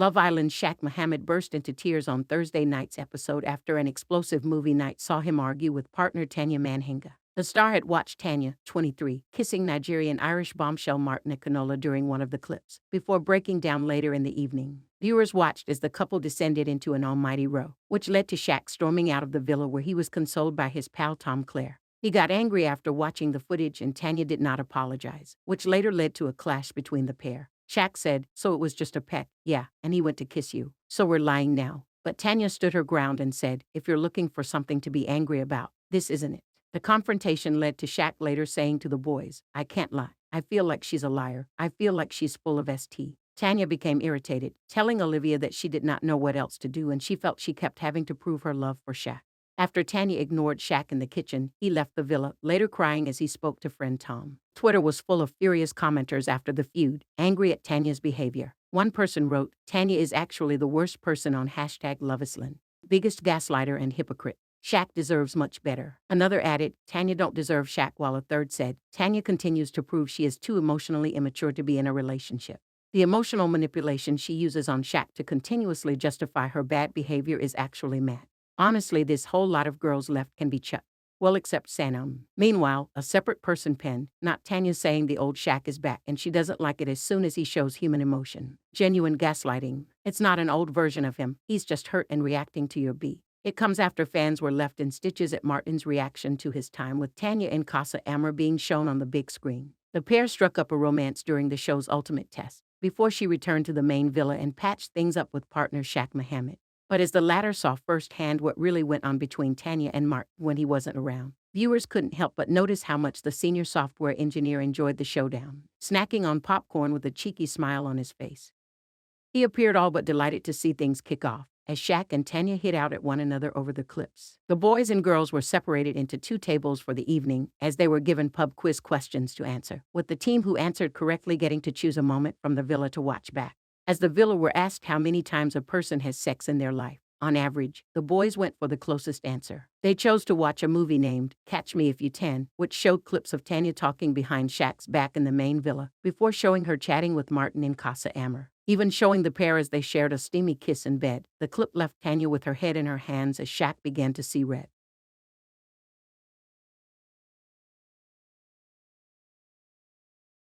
Love Island's Shaq Mohammed burst into tears on Thursday night's episode after an explosive movie night saw him argue with partner Tanya Manhenga. The star had watched Tanya, 23, kissing Nigerian-Irish bombshell Martin Akinola during one of the clips, before breaking down later in the evening. Viewers watched as the couple descended into an almighty row, which led to Shaq storming out of the villa where he was consoled by his pal Tom Clare. He got angry after watching the footage and Tanya did not apologize, which later led to a clash between the pair. Shaq said, "So it was just a peck, yeah, and he went to kiss you. So we're lying now." But Tanya stood her ground and said, "If you're looking for something to be angry about, this isn't it." The confrontation led to Shaq later saying to the boys, "I can't lie. I feel like she's a liar. I feel like she's full of ST." Tanya became irritated, telling Olivia that she did not know what else to do and she felt she kept having to prove her love for Shaq. After Tanya ignored Shaq in the kitchen, he left the villa, later crying as he spoke to friend Tom. Twitter was full of furious commenters after the feud, angry at Tanya's behavior. One person wrote, "Tanya is actually the worst person on #LoveIsland. Biggest gaslighter and hypocrite. Shaq deserves much better." Another added, "Tanya don't deserve Shaq," while a third said, "Tanya continues to prove she is too emotionally immature to be in a relationship." The emotional manipulation she uses on Shaq to continuously justify her bad behavior is actually mad. Honestly, this whole lot of girls left can be chucked. Well, except Sanam. Meanwhile, a separate person penned, "Not Tanya saying the old Shaq is back and she doesn't like it as soon as he shows human emotion. Genuine gaslighting. It's not an old version of him. He's just hurt and reacting to your B." It comes after fans were left in stitches at Martin's reaction to his time with Tanya and Casa Amor being shown on the big screen. The pair struck up a romance during the show's ultimate test, before she returned to the main villa and patched things up with partner Shaq Mohammed. But as the latter saw firsthand what really went on between Tanya and Martin when he wasn't around, viewers couldn't help but notice how much the senior software engineer enjoyed the showdown, snacking on popcorn with a cheeky smile on his face. He appeared all but delighted to see things kick off, as Shaq and Tanya hit out at one another over the clips. The boys and girls were separated into two tables for the evening, as they were given pub quiz questions to answer, with the team who answered correctly getting to choose a moment from the villa to watch back. As the villa were asked how many times a person has sex in their life, on average, the boys went for the closest answer. They chose to watch a movie named Catch Me If You Can, which showed clips of Tanya talking behind Shaq's back in the main villa, before showing her chatting with Martin in Casa Amor, even showing the pair as they shared a steamy kiss in bed. The clip left Tanya with her head in her hands as Shaq began to see red.